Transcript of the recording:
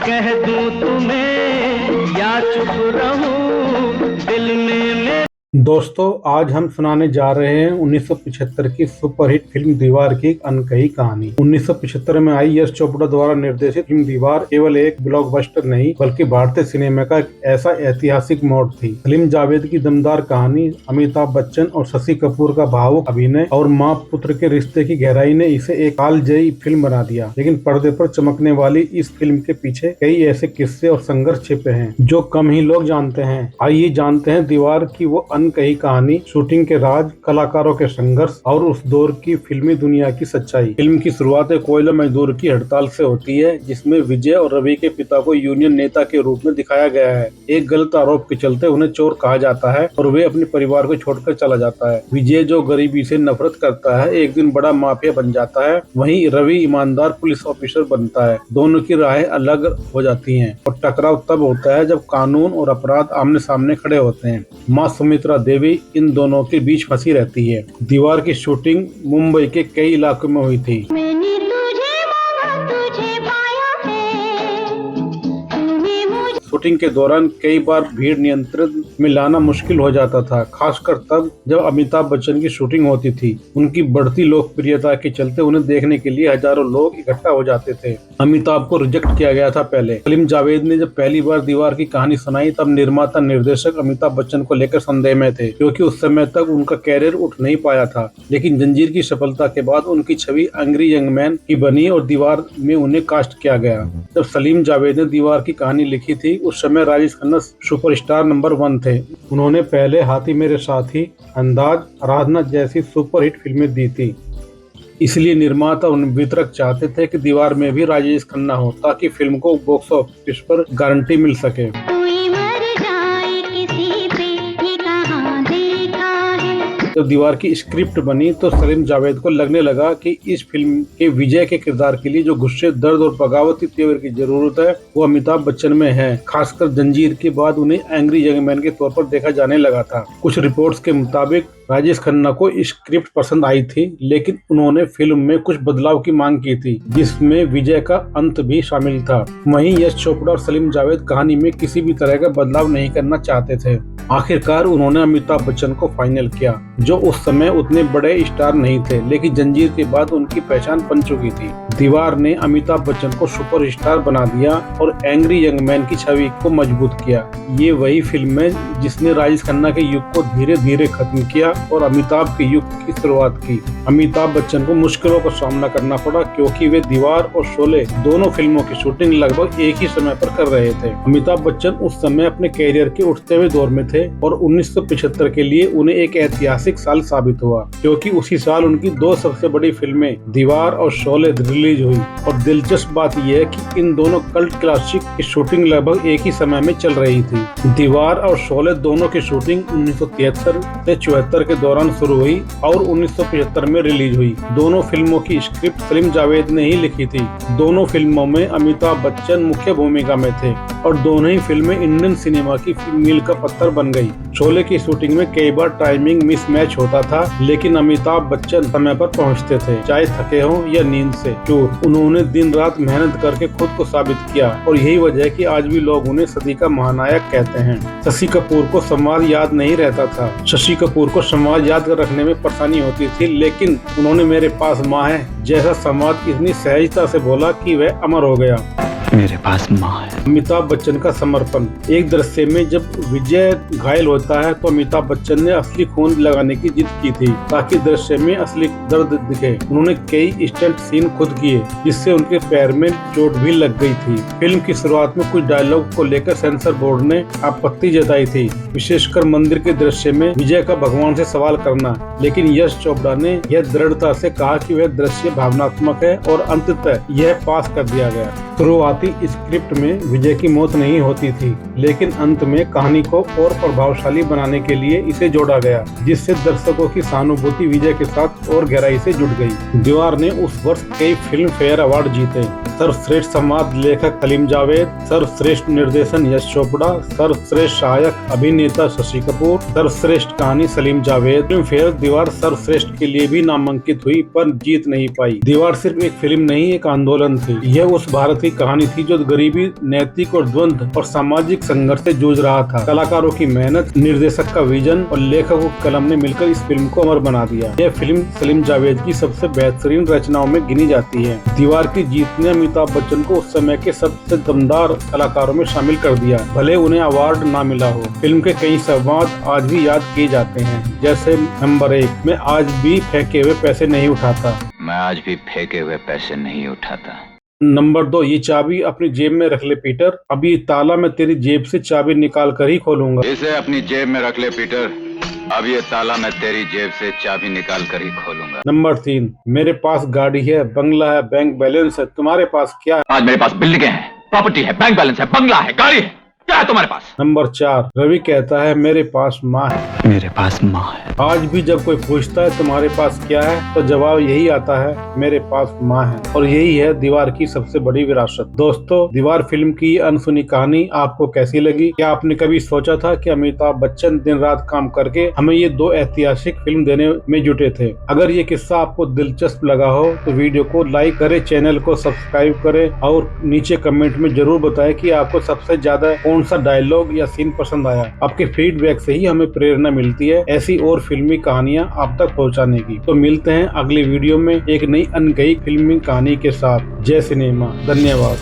कह दूं तुम्हें या चुप रहूं दिल में मेरे। दोस्तों, आज हम सुनाने जा रहे हैं 1975 की सुपरहिट फिल्म दीवार की एक अनकही कहानी। 1975 में आई यश चोपड़ा द्वारा निर्देशित फिल्म दीवार केवल एक ब्लॉकबस्टर नहीं बल्कि भारतीय सिनेमा का एक ऐसा ऐतिहासिक मोड़ थी। सलीम जावेद की दमदार कहानी, अमिताभ बच्चन और शशि कपूर का भावुक अभिनय और माँ पुत्र के रिश्ते की गहराई ने इसे एक कालजयी फिल्म बना दिया। लेकिन पर्दे पर चमकने वाली इस फिल्म के पीछे कई ऐसे किस्से और संघर्ष छिपे हैं जो कम ही लोग जानते हैं। आइए जानते हैं दीवार की वो अनकही कहानी, शूटिंग के राज, कलाकारों के संघर्ष और उस दौर की फिल्मी दुनिया की सच्चाई। फिल्म की शुरुआत कोयला मजदूर की हड़ताल से होती है, जिसमें विजय और रवि के पिता को यूनियन नेता के रूप में दिखाया गया है। एक गलत आरोप के चलते उन्हें चोर कहा जाता है और वे अपने परिवार को छोड़कर चला जाता है। विजय, जो गरीबी से नफरत करता है, एक दिन बड़ा माफिया बन जाता है। वहीं रवि ईमानदार पुलिस ऑफिसर बनता है। दोनों की राहें अलग हो जाती हैं और टकराव तब होता है जब कानून और अपराध आमने सामने खड़े होते हैं। माँ सुमित्रा देवी इन दोनों के बीच फंसी रहती है। दीवार की शूटिंग मुंबई के कई इलाकों में हुई थी। शूटिंग के दौरान कई बार भीड़ नियंत्रण में लाना मुश्किल हो जाता था, खासकर तब जब अमिताभ बच्चन की शूटिंग होती थी। उनकी बढ़ती लोकप्रियता के चलते उन्हें देखने के लिए हजारों लोग इकट्ठा हो जाते थे। अमिताभ को रिजेक्ट किया गया था पहले। सलीम जावेद ने जब पहली बार दीवार की कहानी सुनाई तब निर्माता निर्देशक अमिताभ बच्चन को लेकर संदेह में थे, क्योंकि उस समय तक उनका कैरियर उठ नहीं पाया था। लेकिन जंजीर की सफलता के बाद उनकी छवि एंग्री यंग मैन की बनी और दीवार में उन्हें कास्ट किया गया। जब सलीम जावेद ने दीवार की कहानी लिखी थी, उस समय राजेश खन्ना सुपरस्टार नंबर 1 थे। उन्होंने पहले हाथी मेरे साथी, अंदाज, आराधना जैसी सुपरहिट फिल्में दी थी। इसलिए निर्माता उन वितरक चाहते थे कि दीवार में भी राजेश खन्ना हो, ताकि फिल्म को बॉक्स ऑफिस पर गारंटी मिल सके। जब दीवार की स्क्रिप्ट बनी तो सलीम जावेद को लगने लगा कि इस फिल्म के विजय के किरदार के लिए जो गुस्से, दर्द और बगावती तेवर की जरूरत है वो अमिताभ बच्चन में है। खासकर जंजीर के बाद उन्हें एंग्री यंग मैन के तौर पर देखा जाने लगा था। कुछ रिपोर्ट्स के मुताबिक राजेश खन्ना को स्क्रिप्ट पसंद आई थी, लेकिन उन्होंने फिल्म में कुछ बदलाव की मांग की थी, जिसमें विजय का अंत भी शामिल था। वहीं यश चोपड़ा और सलीम जावेद कहानी में किसी भी तरह का बदलाव नहीं करना चाहते थे। आखिरकार उन्होंने अमिताभ बच्चन को फाइनल किया, जो उस समय उतने बड़े स्टार नहीं थे, लेकिन जंजीर के बाद उनकी पहचान बन चुकी थी। दीवार ने अमिताभ बच्चन को सुपरस्टार बना दिया और एंग्री यंग मैन की छवि को मजबूत किया। ये वही फिल्म है जिसने राजेश खन्ना के युग को धीरे धीरे खत्म किया और अमिताभ के युग की शुरुआत की। अमिताभ बच्चन को मुश्किलों का सामना करना पड़ा, क्योंकि वे दीवार और शोले दोनों फिल्मों की शूटिंग लगभग एक ही समय पर कर रहे थे। अमिताभ बच्चन उस समय अपने कैरियर के उठते हुए दौर में थे और 1975 के लिए उन्हें एक ऐतिहासिक साल साबित हुआ, क्योंकि उसी साल उनकी 2 सबसे बड़ी फिल्में दीवार और शोले रिलीज हुई। और दिलचस्प बात यह है कि इन दोनों कल्ट क्लासिक की शूटिंग लगभग एक ही समय में चल रही थी। दीवार और शोले दोनों की शूटिंग 1973 से 74 के दौरान शुरू हुई और 1975 में रिलीज हुई। दोनों फिल्मों की स्क्रिप्ट सलीम जावेद ने ही लिखी थी। दोनों फिल्मों में अमिताभ बच्चन मुख्य भूमिका में थे और दोनों ही फिल्में इंडियन सिनेमा की मील का पत्थर बन गई। शोले की शूटिंग में कई बार टाइमिंग मिसमैच होता था, लेकिन अमिताभ बच्चन समय पर पहुंचते थे, चाहे थके हों या नींद से चूर। उन्होंने दिन रात मेहनत करके खुद को साबित किया और यही वजह है कि आज भी लोग उन्हें सदी का महानायक कहते हैं। शशि कपूर को समाज याद नहीं रहता था। शशि कपूर को समाज याद रखने में परेशानी होती थी, लेकिन उन्होंने मेरे पास माँ है जैसा समाज इतनी सहजता से बोला कि वह अमर हो गया। मेरे पास माँ है। अमिताभ बच्चन का समर्पण। एक दृश्य में जब विजय घायल होता है तो अमिताभ बच्चन ने असली खून लगाने की जिद की थी, ताकि दृश्य में असली दर्द दिखे। उन्होंने कई स्टंट सीन खुद किए, जिससे उनके पैर में चोट भी लग गई थी। फिल्म की शुरुआत में कुछ डायलॉग को लेकर सेंसर बोर्ड ने आपत्ति जताई थी, विशेषकर मंदिर के दृश्य में विजय का भगवान से सवाल करना, लेकिन यश चोपड़ा ने यह दृढ़ता से कहा कि वह दृश्य भावनात्मक है और अंततः यह पास कर दिया गया। शुरुआती स्क्रिप्ट में विजय की मौत नहीं होती थी, लेकिन अंत में कहानी को और प्रभावशाली बनाने के लिए इसे जोड़ा गया, जिससे दर्शकों की सहानुभूति विजय के साथ और गहराई से जुड़ गई। दीवार ने उस वर्ष कई फिल्म फेयर अवार्ड जीते। सर्वश्रेष्ठ संवाद लेखक सलीम जावेद, सर्वश्रेष्ठ निर्देशन यश चोपड़ा, सर्वश्रेष्ठ सहायक अभिनेता शशि कपूर, सर्वश्रेष्ठ कहानी सलीम जावेद। फिल्म फेयर दीवार सर्वश्रेष्ठ के लिए भी नामांकित हुई, पर जीत नहीं पाई। दीवार सिर्फ एक फिल्म नहीं, एक आंदोलन थी। यह उस भारत की कहानी थी जो गरीबी, नैतिक और द्वंद्व और सामाजिक संघर्ष से जूझ रहा था। कलाकारों की मेहनत, निर्देशक का विजन और लेखक की कलम ने मिलकर इस फिल्म को अमर बना दिया। यह फिल्म सलीम जावेद की सबसे बेहतरीन रचनाओं में गिनी जाती है। दीवार की जीत ने अमिताभ बच्चन को उस समय के सबसे दमदार कलाकारों में शामिल कर दिया, भले उन्हें अवार्ड ना मिला हो। फिल्म के कई संवाद आज भी याद किए जाते हैं, जैसे नंबर 1, मैं आज भी फेंके हुए पैसे नहीं उठाता। मैं आज भी फेंके हुए पैसे नहीं उठाता। नंबर 2, ये चाबी अपनी जेब में रख ले पीटर, अभी ताला मैं तेरी जेब से चाबी निकाल कर ही खोलूंगा। इसे अपनी जेब में रख ले पीटर, अब ये ताला मैं तेरी जेब से चाबी निकाल कर ही खोलूंगा। नंबर 3, मेरे पास गाड़ी है, बंगला है, बैंक बैलेंस है, तुम्हारे पास क्या है? आज मेरे पास बिल्डिंगें हैं, प्रॉपर्टी है, बैंक बैलेंस है, बंगला है, गाड़ी है, क्या है तुम्हारे पास? नंबर 4, रवि कहता है मेरे पास माँ है। मेरे पास माँ है। आज भी जब कोई पूछता है तुम्हारे पास क्या है, तो जवाब यही आता है, मेरे पास माँ है। और यही है दीवार की सबसे बड़ी विरासत। दोस्तों, दीवार फिल्म की ये अनसुनी कहानी आपको कैसी लगी? क्या आपने कभी सोचा था कि अमिताभ बच्चन दिन रात काम करके हमें ये 2 ऐतिहासिक फिल्म देने में जुटे थे? अगर ये किस्सा आपको दिलचस्प लगा हो तो वीडियो को लाइक करें, चैनल को सब्सक्राइब करें और नीचे कमेंट में जरूर बताएं कि आपको सबसे ज्यादा कौन सा डायलॉग या सीन पसंद आया। आपके फीडबैक से ही हमें प्रेरणा मिलती है ऐसी और फिल्मी कहानियां आप तक पहुंचाने की। तो मिलते हैं अगली वीडियो में एक नई अनकही फिल्मी कहानी के साथ। जय सिनेमा। धन्यवाद।